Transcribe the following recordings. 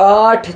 8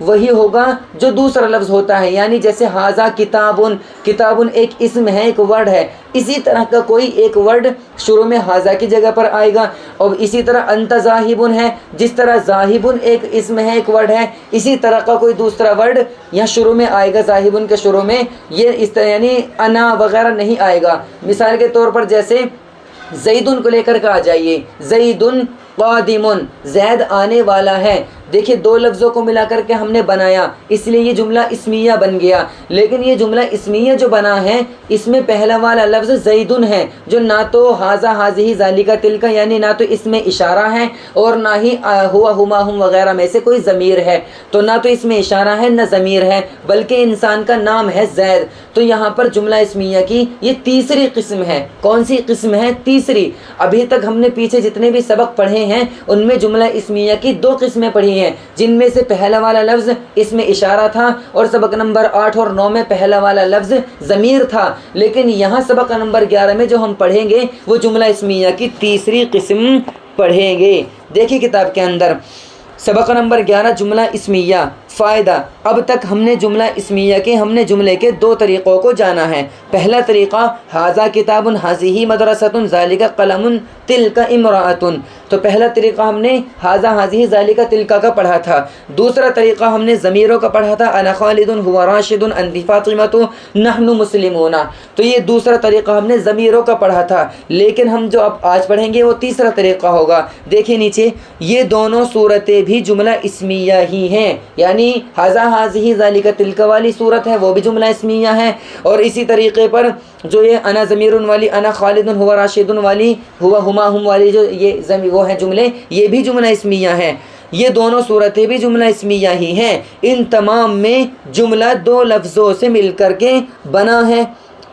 وہی ہوگا جو دوسرا لفظ ہوتا ہے، یعنی جیسے ھذا کتابن، کتابن ایک اسم ہے، ایک ورڈ ہے، اسی طرح کا کوئی ایک ورڈ شروع میں ھذا کی جگہ پر آئے گا۔ اور اسی طرح انت ذاہبن ہے، جس طرح ذاہبن ایک اسم ہے، ایک ورڈ ہے، اسی طرح کا کوئی دوسرا ورڈ یہاں شروع میں آئے گا، ذاہبن کے شروع میں یہ اس طرح یعنی انا وغیرہ نہیں آئے گا۔ مثال کے طور پر جیسے زیدن کو لے کر کے آ جائیے، زیدن قادمن، زید آنے والا ہے۔ دیکھیے دو لفظوں کو ملا کر کے ہم نے بنایا، اس لیے یہ جملہ اسمیہ بن گیا، لیکن یہ جملہ اسمیہ جو بنا ہے اس میں پہلا والا لفظ زیدن ہے، جو نہ تو ھذا ھذہ ذالک تلک یعنی نہ تو اس میں اشارہ ہے اور نہ ہی ہوا ہما ہم وغیرہ میں سے کوئی ضمیر ہے، تو نہ تو اس میں اشارہ ہے نہ ضمیر ہے، بلکہ انسان کا نام ہے زید۔ تو یہاں پر جملہ اسمیہ کی یہ تیسری قسم ہے۔ کون سی قسم ہے؟ تیسری۔ ابھی تک ہم نے پیچھے جتنے بھی سبق پڑھے ہیں ان میں جملہ اسمیہ کی دو قسمیں پڑھی ہیں، جن میں سے پہلا والا لفظ اس میں اشارہ تھا اور سبق نمبر 8 اور 9 میں پہلا والا لفظ ضمیر تھا، لیکن یہاں سبق نمبر 11 میں جو ہم پڑھیں گے وہ جملہ اسمیہ کی تیسری قسم پڑھیں گے۔ دیکھیے کتاب کے اندر سبق نمبر 11 جملہ اسمیہ فائدہ۔ اب تک ہم نے جملہ اسمیہ کے جملے کے دو طریقوں کو جانا ہے۔ پہلا طریقہ ھذا کتاب ھذہ مدرسۃ ذالک قلم تلک امرأۃ، تو پہلا طریقہ ہم نے ھذا ھذہ ذالک تلک کا پڑھا تھا۔ دوسرا طریقہ ہم نے ضمیروں کا پڑھا تھا، انا خالد هو راشد انت فاطمۃ نحن مسلمون، تو یہ دوسرا طریقہ ہم نے ضمیروں کا پڑھا تھا، لیکن ہم جو اب آج پڑھیں گے وہ تیسرا طریقہ ہوگا۔ دیکھیں نیچے یہ دونوں صورتیں بھی جملہ اسمیہ ہی ہیں، یعنی ھذا ھذہ ذالک تلک والی صورت ہے وہ بھی جملہ اسمیہ ہے، اور اسی طریقے پر جو یہ انا ضمیر والی، انا خالد هو راشد والی، ہوا ہما ہم والی جو یہ وہ ہیں جملے، یہ بھی جملہ اسمیہ ہیں۔ یہ دونوں صورتیں بھی جملہ اسمیہ ہی ہیں۔ ان تمام میں جملہ دو لفظوں سے مل کر کے بنا ہے۔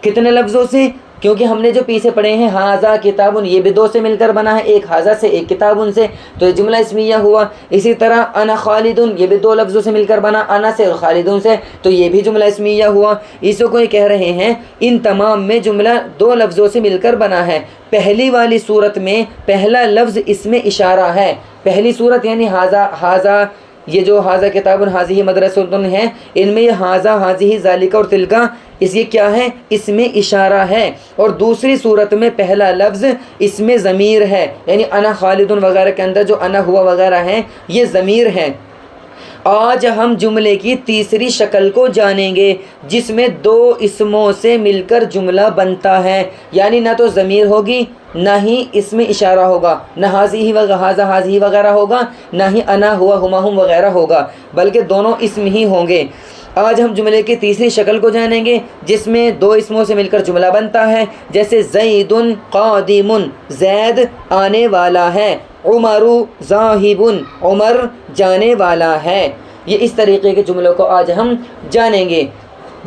کتنے لفظوں سے؟ کیونکہ ہم نے جو پیچھے پڑھے ہیں ھذا کتاب، یہ بھی دو سے مل کر بنا ہے، ایک ھذا سے ایک کتابن سے، تو یہ جملہ اسمیہ ہوا۔ اسی طرح انا خالد، یہ بھی دو لفظوں سے مل کر بنا، انا سے اور خالدون سے، تو یہ بھی جملہ اسمیہ ہوا۔ اس کو یہ کہہ رہے ہیں ان تمام میں جملہ دو لفظوں سے مل کر بنا ہے۔ پہلی والی صورت میں پہلا لفظ اس میں اشارہ ہے، پہلی صورت یعنی ھذا یہ جو ھذا کتاب ھذہ مدرسۃ ہے، ان میں یہ ھذا ھذہ ذالک اور تلک اس یہ کیا ہے؟ اس میں اشارہ ہے، اور دوسری صورت میں پہلا لفظ اس میں ضمیر ہے، یعنی انا خالد وغیرہ کے اندر جو انا ہوا وغیرہ ہیں یہ ضمیر ہے۔ آج ہم جملے کی تیسری شکل کو جانیں گے جس میں دو اسموں سے مل کر جملہ بنتا ہے، یعنی نہ تو ضمیر ہوگی نہ ہی اس میں اشارہ ہوگا، نہ ھذا ھذہ وغیرہ ہوگا، نہ ہی انا ہوا ہما ہم وغیرہ ہوگا، بلکہ دونوں اسم ہی ہوں گے۔ آج ہم جملے کی تیسری شکل کو جانیں گے جس میں دو اسموں سے مل کر جملہ بنتا ہے، جیسے زید قادم، زید آنے والا ہے، عمر ذاہب، عمر جانے والا ہے۔ یہ اس طریقے کے جملوں کو آج ہم جانیں گے۔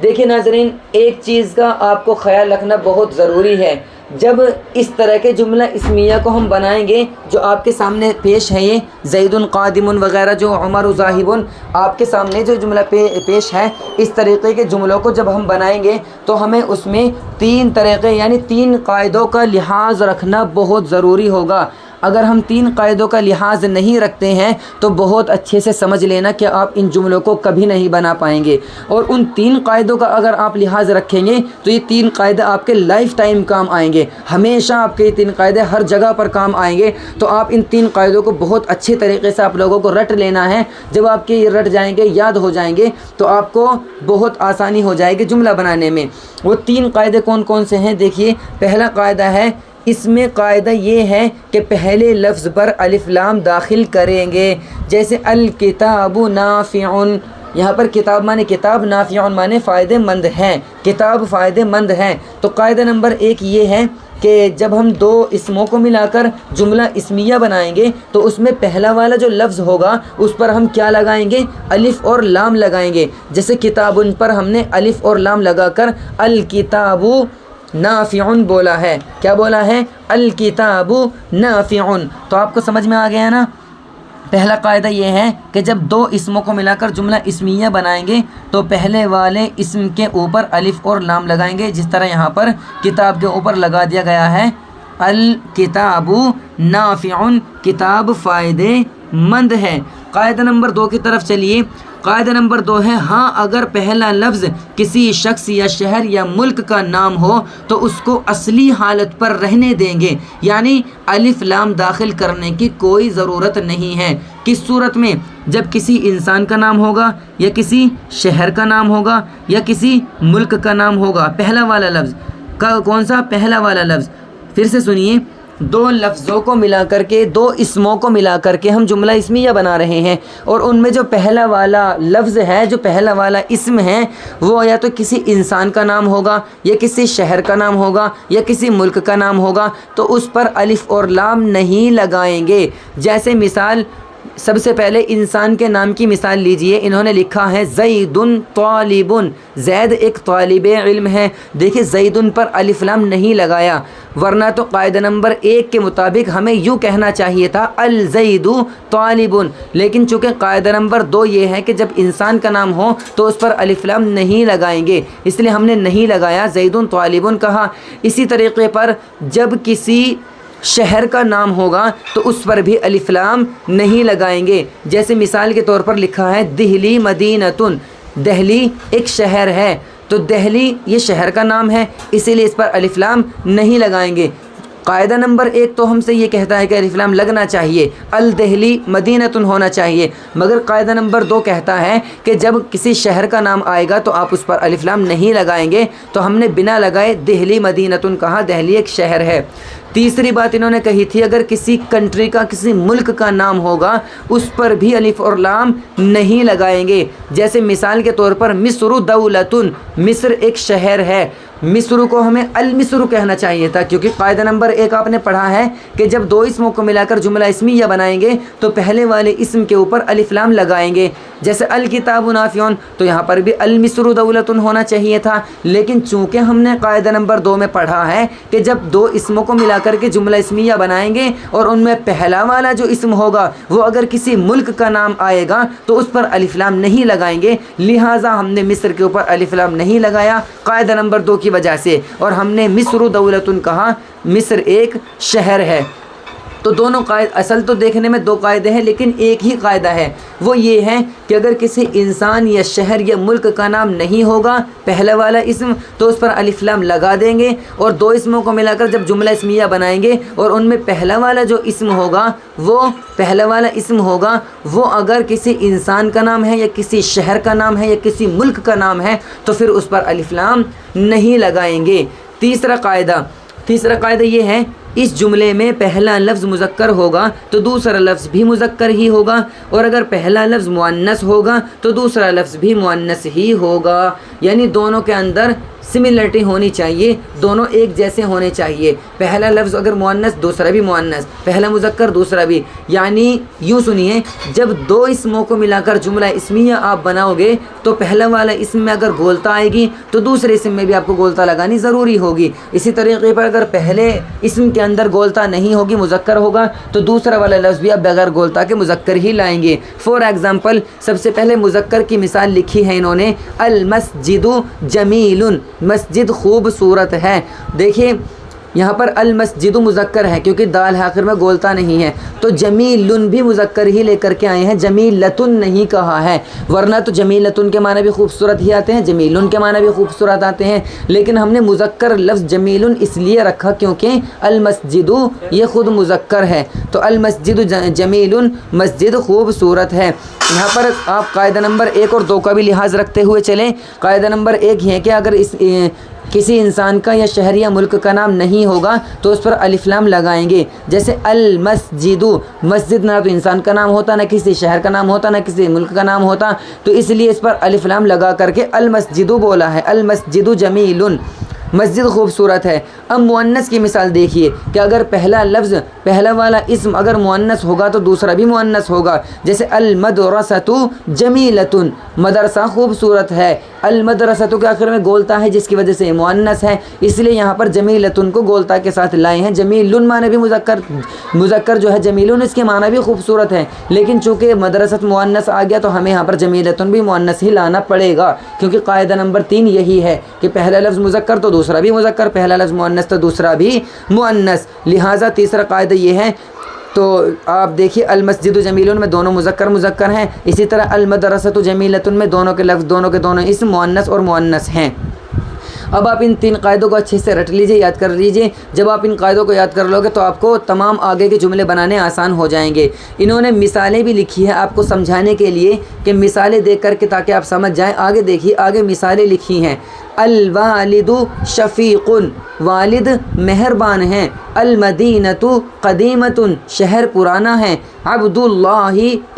دیکھیں ناظرین، ایک چیز کا آپ کو خیال رکھنا بہت ضروری ہے، جب اس طرح کے جملہ اسمیہ کو ہم بنائیں گے جو آپ کے سامنے پیش ہے، یہ زید قادم وغیرہ جو عمر ذاہب آپ کے سامنے جو جملہ پیش ہے، اس طریقے کے جملوں کو جب ہم بنائیں گے تو ہمیں اس میں تین طریقے یعنی تین قاعدوں کا لحاظ رکھنا بہت ضروری ہوگا۔ اگر ہم تین قاعدوں کا لحاظ نہیں رکھتے ہیں تو بہت اچھے سے سمجھ لینا کہ آپ ان جملوں کو کبھی نہیں بنا پائیں گے، اور ان تین قاعدوں کا اگر آپ لحاظ رکھیں گے تو یہ تین قاعدے آپ کے لائف ٹائم کام آئیں گے، ہمیشہ آپ کے یہ تین قاعدے ہر جگہ پر کام آئیں گے۔ تو آپ ان تین قاعدوں کو بہت اچھے طریقے سے آپ لوگوں کو رٹ لینا ہے۔ جب آپ کے یہ رٹ جائیں گے، یاد ہو جائیں گے، تو آپ کو بہت آسانی ہو جائے گی جملہ بنانے میں۔ وہ تین قاعدے کون کون سے ہیں؟ دیکھیے، پہلا قاعدہ ہے، اس میں قاعدہ یہ ہے کہ پہلے لفظ پر الف لام داخل کریں گے، جیسے الکتاب نافع، یہاں پر کتاب مانے کتاب، نافع مانے فائدہ مند ہے، کتاب فائدہ مند ہے۔ تو قاعدہ نمبر 1 یہ ہے کہ جب ہم دو اسموں کو ملا کر جملہ اسمیہ بنائیں گے تو اس میں پہلا والا جو لفظ ہوگا اس پر ہم کیا لگائیں گے؟ الف اور لام لگائیں گے۔ جیسے کتاب پر ہم نے الف اور لام لگا کر الکتاب نافع بولا ہے۔ کیا بولا ہے؟ الکتاب نافع۔ تو آپ کو سمجھ میں آ گیا نا؟ پہلا قاعدہ یہ ہے کہ جب دو اسموں کو ملا کر جملہ اسمیہ بنائیں گے تو پہلے والے اسم کے اوپر الف اور لام لگائیں گے، جس طرح یہاں پر کتاب کے اوپر لگا دیا گیا ہے الکتاب نافع، کتاب فائدہ مند ہے۔ قاعدہ نمبر 2 کی طرف چلیے۔ قاعدہ نمبر 2 ہے ہاں اگر پہلا لفظ کسی شخص یا شہر یا ملک کا نام ہو تو اس کو اصلی حالت پر رہنے دیں گے، یعنی الف لام داخل کرنے کی کوئی ضرورت نہیں ہے۔ کس صورت میں؟ جب کسی انسان کا نام ہوگا یا کسی شہر کا نام ہوگا یا کسی ملک کا نام ہوگا، پہلا والا لفظ کون سا؟ پہلا والا لفظ۔ پھر سے سنیے، دو لفظوں کو ملا کر کے، دو اسموں کو ملا کر کے ہم جملہ اسمیہ بنا رہے ہیں، اور ان میں جو پہلا والا لفظ ہے، جو پہلا والا اسم ہے، وہ یا تو کسی انسان کا نام ہوگا یا کسی شہر کا نام ہوگا یا کسی ملک کا نام ہوگا، تو اس پر الف اور لام نہیں لگائیں گے۔ جیسے مثال، سب سے پہلے انسان کے نام کی مثال لیجئے، انہوں نے لکھا ہے زید طالب، زید ایک طالب علم ہے۔ دیکھیں زید پر الف لام نہیں لگایا، ورنہ تو قاعدہ نمبر 1 کے مطابق ہمیں یوں کہنا چاہیے تھا الزید طالب، لیکن چونکہ قاعدہ نمبر 2 یہ ہے کہ جب انسان کا نام ہو تو اس پر الف لام نہیں لگائیں گے، اس لیے ہم نے نہیں لگایا، زید طالب کہا۔ اسی طریقے پر جب کسی شہر کا نام ہوگا تو اس پر بھی الف لام نہیں لگائیں گے۔ جیسے مثال کے طور پر لکھا ہے دہلی مدینۃ، دہلی ایک شہر ہے، تو دہلی یہ شہر کا نام ہے، اسی لیے اس پر الف لام نہیں لگائیں گے۔ قاعدہ نمبر 1 تو ہم سے یہ کہتا ہے کہ الف لام لگنا چاہیے، الدہلی مدینۃ ہونا چاہیے، مگر قاعدہ نمبر 2 کہتا ہے کہ جب کسی شہر کا نام آئے گا تو آپ اس پر الف لام نہیں لگائیں گے، تو ہم نے بنا لگائے دہلی مدینۃ کہا، دہلی ایک شہر ہے۔ تیسری بات انہوں نے کہی تھی اگر کسی کنٹری کا، کسی ملک کا نام ہوگا اس پر بھی الف اور لام نہیں لگائیں گے۔ جیسے مثال کے طور پر مصر دولۃ، مصر ایک شہر ہے، مصر کو ہمیں المصر کہنا چاہیے تھا، کیونکہ قاعدہ نمبر 1 آپ نے پڑھا ہے کہ جب دو اسموں کو ملا کر جملہ اسمیہ بنائیں گے تو پہلے والے اسم کے اوپر الف لام لگائیں گے۔ جیسے الکتاب نافع، تو یہاں پر بھی المصر دولۃ ہونا چاہیے تھا، لیکن چونکہ ہم نے قاعدہ نمبر 2 میں پڑھا ہے کہ جب دو اسموں کو ملا کر کے جملہ اسمیہ بنائیں گے اور ان میں پہلا والا جو اسم ہوگا وہ اگر کسی ملک کا نام آئے گا تو اس پر الف لام نہیں لگائیں گے، لہٰذا ہم نے مصر کے اوپر الف لام نہیں لگایا قاعدہ نمبر 2 کی وجہ سے، اور ہم نے مصر دولۃ کہا، مصر ایک شہر ہے۔ تو دونوں قاعدے اصل تو دیکھنے میں 2 قاعدے ہیں، لیکن ایک ہی قاعدہ ہے، وہ یہ ہے کہ اگر کسی انسان یا شہر یا ملک کا نام نہیں ہوگا پہلا والا اسم تو اس پر الف لام لگا دیں گے، اور دو اسموں کو ملا کر جب جملہ اسمیہ بنائیں گے اور ان میں پہلا والا جو اسم ہوگا وہ اگر کسی انسان کا نام ہے یا کسی شہر کا نام ہے یا کسی ملک کا نام ہے تو پھر اس پر الف لام نہیں لگائیں گے۔ تیسرا قاعدہ یہ ہے اس جملے میں پہلا لفظ مذکر ہوگا تو دوسرا لفظ بھی مذکر ہی ہوگا، اور اگر پہلا لفظ مؤنث ہوگا تو دوسرا لفظ بھی مؤنث ہی ہوگا، یعنی دونوں کے اندر سملرٹی ہونی چاہیے، دونوں ایک جیسے ہونے چاہیے۔ پہلا لفظ اگر مؤنث دوسرا بھی مؤنث، پہلا مذکر دوسرا بھی، یعنی یوں سنیے، جب دو اسموں کو ملا کر جملہ اسمیہ آپ بناؤ گے تو پہلا والا اسم میں اگر گولتا آئے گی تو دوسرے اسم میں بھی آپ کو گولتا لگانی ضروری ہوگی۔ اسی طریقے پر اگر پہلے اسم کے اندر گولتا نہیں ہوگی، مذکر ہوگا، تو دوسرا والا لفظ بھی آپ بغیر گولتا کے مذکر ہی لائیں گے۔ فور ایگزامپل، سب سے پہلے مذکر کی مثال لکھی ہے انہوں نے، المسجد جمیل، مسجد خوبصورت ہے۔ دیکھیں یہاں پر المسجد مذکر ہے کیونکہ دال آخر میں گولتا نہیں ہے، تو جمیل بھی مذکر ہی لے کر کے آئے ہیں، جمیلتن نہیں کہا ہے، ورنہ تو جمیلتن کے معنی بھی خوبصورت ہی آتے ہیں، جمیلن کے معنی بھی خوبصورت آتے ہیں، لیکن ہم نے مذکر لفظ جمیل اس لیے رکھا کیونکہ المسجد یہ خود مذکر ہے، تو المسجد جمیل، مسجد خوبصورت ہے۔ یہاں پر آپ قاعدہ نمبر 1 اور 2 کا بھی لحاظ رکھتے ہوئے چلیں۔ قاعدہ نمبر 1 ہے کہ اگر کسی انسان کا یا شہر یا ملک کا نام نہیں ہوگا تو اس پر الف لام لگائیں گے، جیسے المسجد، مسجد نہ تو انسان کا نام ہوتا، نہ کسی شہر کا نام ہوتا، نہ کسی ملک کا نام ہوتا، تو اس لیے اس پر الف لام لگا کر کے المسجد بولا ہے، المسجد جمیل، مسجد خوبصورت ہے۔ اب مؤنث کی مثال دیکھیے کہ اگر پہلا لفظ، پہلا والا اسم اگر مؤنث ہوگا تو دوسرا بھی مؤنث ہوگا، جیسے المدرسۃ جمیلۃ، مدرسہ خوبصورت ہے، المدرسۃ کے آخر میں گولتا ہے جس کی وجہ سے مؤنث ہے، اس لیے یہاں پر جمیلۃ کو گولتا کے ساتھ لائے ہیں۔ جمیل معنی بھی مذکر جو ہے جمیل اس کے معنی بھی خوبصورت ہے، لیکن چونکہ مدرسۃ مؤنث آ گیا تو ہمیں یہاں پر جمیلۃ بھی مؤنث ہی لانا پڑے گا، کیونکہ قاعدہ نمبر 3 یہی ہے کہ پہلا لفظ مذکر تو دوسرا بھی مذکر، پہلا لفظ مؤنث تو دوسرا بھی مؤنث، لہٰذا تیسرا قاعدہ یہ ہے تو آپ دیکھیے المسجد جمیلن میں دونوں مذکر ہیں، اسی طرح المدرسۃ جمیلۃ میں دونوں کے لفظ دونوں کے دونوں اسم مؤنث اور مؤنث ہیں۔ اب آپ ان 3 قاعدوں کو اچھے سے رٹ لیجئے، یاد کر لیجئے۔ جب آپ ان قاعدوں کو یاد کر لو گے تو آپ کو تمام آگے کے جملے بنانے آسان ہو جائیں گے۔ انہوں نے مثالیں بھی لکھی ہیں آپ کو سمجھانے کے لیے کہ مثالیں دیکھ کر کے تاکہ آپ سمجھ جائیں۔ آگے دیکھیے، آگے مثالیں لکھی ہیں۔ الوالد شفیق، والد مہربان ہیں۔ المدینۃ قدیمۃ، شہر پرانا ہے۔ عبداللہ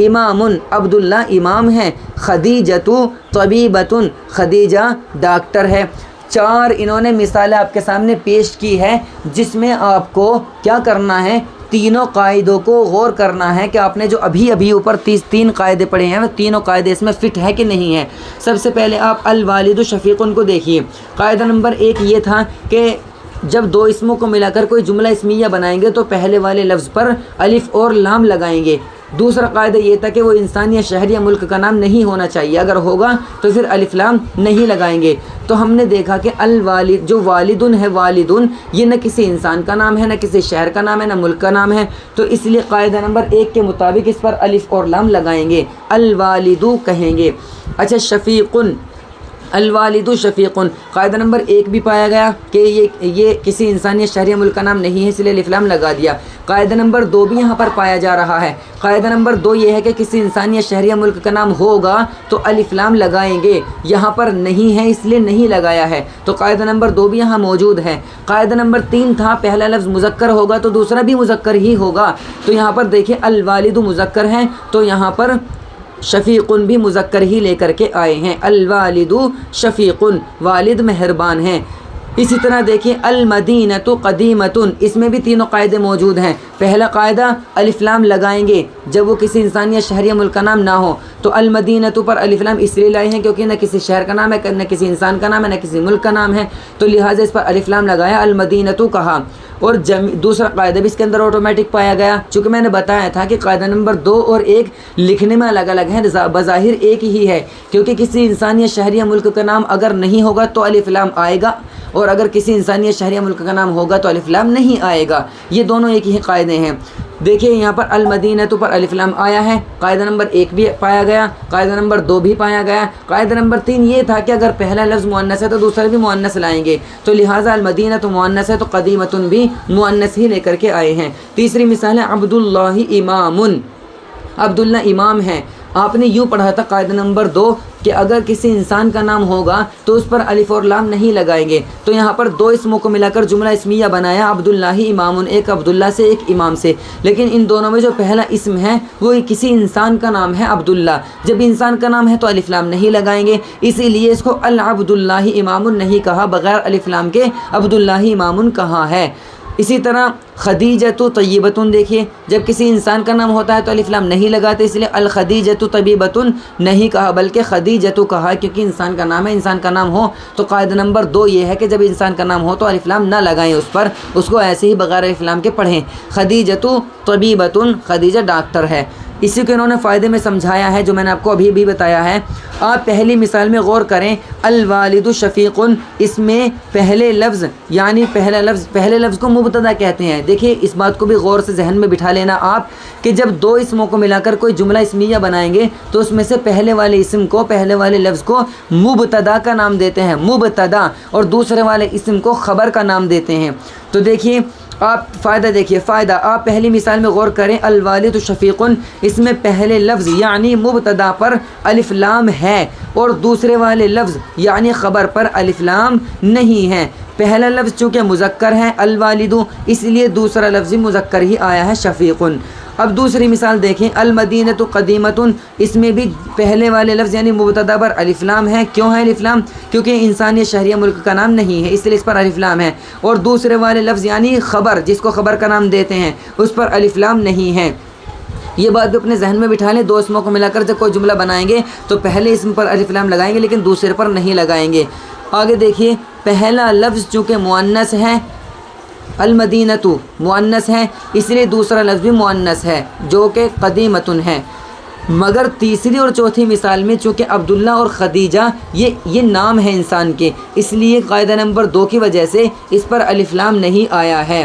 امام، عبداللہ امام ہے۔ خدیجۃ طبیبۃ، خدیجہ ڈاکٹر ہے۔ 4 انہوں نے مثالیں آپ کے سامنے پیش کی ہے، جس میں آپ کو کیا کرنا ہے، تینوں قاعدوں کو غور کرنا ہے کہ آپ نے جو ابھی اوپر 3 قاعدے پڑھے ہیں وہ تینوں قاعدے اس میں فٹ ہے کہ نہیں ہے۔ سب سے پہلے آپ الوالد شفیقن کو دیکھیے۔ قاعدہ نمبر 1 یہ تھا کہ جب 2 اسموں کو ملا کر کوئی جملہ اسمیہ بنائیں گے تو پہلے والے لفظ پر الف اور لام لگائیں گے۔ دوسرا قاعدہ یہ تھا کہ وہ انسان یا شہر یا ملک کا نام نہیں ہونا چاہیے، اگر ہوگا تو پھر الف لام نہیں لگائیں گے۔ تو ہم نے دیکھا کہ الوالد جو والدن ہے، والدن یہ نہ کسی انسان کا نام ہے، نہ کسی شہر کا نام ہے، نہ ملک کا نام ہے، تو اس لیے قاعدہ نمبر 1 کے مطابق اس پر الف اور لام لگائیں گے، الوالدو کہیں گے۔ اچھا، شفیقن، الوالد شفیق، قاعدہ نمبر 1 بھی پایا گیا کہ یہ کسی انسان یا شہر یا ملک کا نام نہیں ہے، اس لیے الف لام لگا دیا۔ قاعدہ نمبر 2 بھی یہاں پر پایا جا رہا ہے۔ قاعدہ نمبر 2 یہ ہے کہ کسی انسان یا شہر یا ملک کا نام ہوگا تو الف لام لگائیں گے، یہاں پر نہیں ہے اس لیے نہیں لگایا ہے، تو قاعدہ نمبر 2 بھی یہاں موجود ہے۔ قاعدہ نمبر 3 تھا پہلا لفظ مذکر ہوگا تو دوسرا بھی مذکر ہی ہوگا، تو یہاں پر دیکھیں الوالد مذکر ہے تو یہاں پر شفیقن بھی مذکر ہی لے کر کے آئے ہیں، الوالد شفیقن، والد مہربان ہیں۔ اسی طرح دیکھیں المدینۃ قدیمۃ، اس میں بھی تینوں قاعدے موجود ہیں۔ پہلا قاعدہ الف لام لگائیں گے جب وہ کسی انسان یا شہر یا ملک کا نام نہ ہو، تو المدینۃ پر الف لام اس لیے لائے ہیں کیونکہ نہ کسی شہر کا نام ہے، نہ کسی انسان کا نام ہے، نہ کسی ملک کا نام ہے، تو لہٰذا اس پر الف لام لگایا، المدینۃ کہا۔ اور دوسرا قاعدہ بھی اس کے اندر آٹومیٹک پایا گیا، چونکہ میں نے بتایا تھا کہ قاعدہ نمبر 2 اور 1 لکھنے میں الگ الگ ہیں، بظاہر ایک ہی ہے، کیونکہ کسی انسان یا شہر یا ملک کا نام اگر نہیں ہوگا تو الف لام آئے گا، اور اگر کسی انسان یا شہر یا ملک کا نام ہوگا تو الف لام نہیں آئے گا، یہ دونوں ایک ہی قاعدے ہیں۔ دیکھیے یہاں پر المدینۃ پر الف لام آیا ہے، قاعدہ نمبر 1 بھی پایا گیا، قاعدہ نمبر 2 بھی پایا گیا۔ قاعدہ نمبر 3 یہ تھا کہ اگر پہلا لفظ مؤنث ہے تو دوسرا بھی مؤنث لائیں گے، تو لہٰذا المدینۃ مؤنث ہے تو قدیمۃ بھی مؤنث ہی لے کر کے آئے ہیں۔ تیسری مثال ہے عبداللہ امام، عبداللہ امام ہے۔ آپ نے یوں پڑھا تھا قاعدہ نمبر 2 کہ اگر کسی انسان کا نام ہوگا تو اس پر الف اور لام نہیں لگائیں گے، تو یہاں پر 2 اسموں کو ملا کر جملہ اسمیہ بنایا، عبداللہ امام، ایک عبداللہ سے ایک امام سے، لیکن ان دونوں میں جو پہلا اسم ہے وہ کسی انسان کا نام ہے عبداللہ، جب انسان کا نام ہے تو الف لام نہیں لگائیں گے، اسی لیے اس کو العبداللہ امام نہیں کہا، بغیر الف لام کے عبداللہ امام کہا ہے۔ اسی طرح خدیجۃ طیبۃ، دیکھیے جب کسی انسان کا نام ہوتا ہے تو الف لام نہیں لگاتے، اس لیے الخدیجۃ طبیبۃ نہیں کہا بلکہ خدیجۃ کہا، کیونکہ انسان کا نام ہے، انسان کا نام ہو تو قاعدہ نمبر 2 یہ ہے کہ جب انسان کا نام ہو تو الف لام نہ لگائیں اس پر، اس کو ایسے ہی بغیر الف لام کے پڑھیں۔ خدیجۃ طبیبۃ، خدیجہ ڈاکٹر ہے۔ اسی کو انہوں نے فائدے میں سمجھایا ہے جو میں نے آپ کو ابھی بھی بتایا ہے۔ آپ پہلی مثال میں غور کریں، الوالد شفیقن، اس میں پہلے لفظ کو مبتدا کہتے ہیں۔ دیکھیے اس بات کو بھی غور سے ذہن میں بٹھا لینا آپ کہ جب 2 اسموں کو ملا کر کوئی جملہ اسمیہ بنائیں گے تو اس میں سے پہلے والے اسم کو، پہلے والے لفظ کو مبتدا کا نام دیتے ہیں، مبتدا، اور دوسرے والے اسم کو خبر کا نام دیتے ہیں۔ تو دیکھیے آپ فائدہ آپ پہلی مثال میں غور کریں، الوالد شفیقن، اس میں پہلے لفظ یعنی مبتدا پر الف لام ہے اور دوسرے والے لفظ یعنی خبر پر الف لام نہیں ہے۔ پہلا لفظ چونکہ مذکر ہے الوالد، اس لیے دوسرا لفظ مذکر ہی آیا ہے شفیقن۔ اب دوسری مثال دیکھیں، المدینۃ قدیمۃ، اس میں بھی پہلے والے لفظ یعنی مبتدا پر الف لام ہے۔ کیوں ہے الف لام؟ کیونکہ انسان یا شہر یا ملک کا نام نہیں ہے، اس لیے اس پر الف لام ہے، اور دوسرے والے لفظ یعنی خبر، جس کو خبر کا نام دیتے ہیں، اس پر الف لام نہیں ہے۔ یہ بات بھی اپنے ذہن میں بٹھا لیں، 2 اسموں کو ملا کر جب کوئی جملہ بنائیں گے تو پہلے اسم پر الف لام لگائیں گے لیکن دوسرے پر نہیں لگائیں گے۔ آگے دیکھیے، پہلا لفظ چونکہ مؤنث ہے، المدینۃ مؤنث ہے، اس لیے دوسرا لفظ بھی مؤنث ہے جو کہ قدیمۃ ہے، مگر تیسری اور چوتھی مثال میں چونکہ عبداللہ اور خدیجہ یہ نام ہے انسان کے، اس لیے قاعدہ نمبر 2 کی وجہ سے اس پر الف لام نہیں آیا ہے۔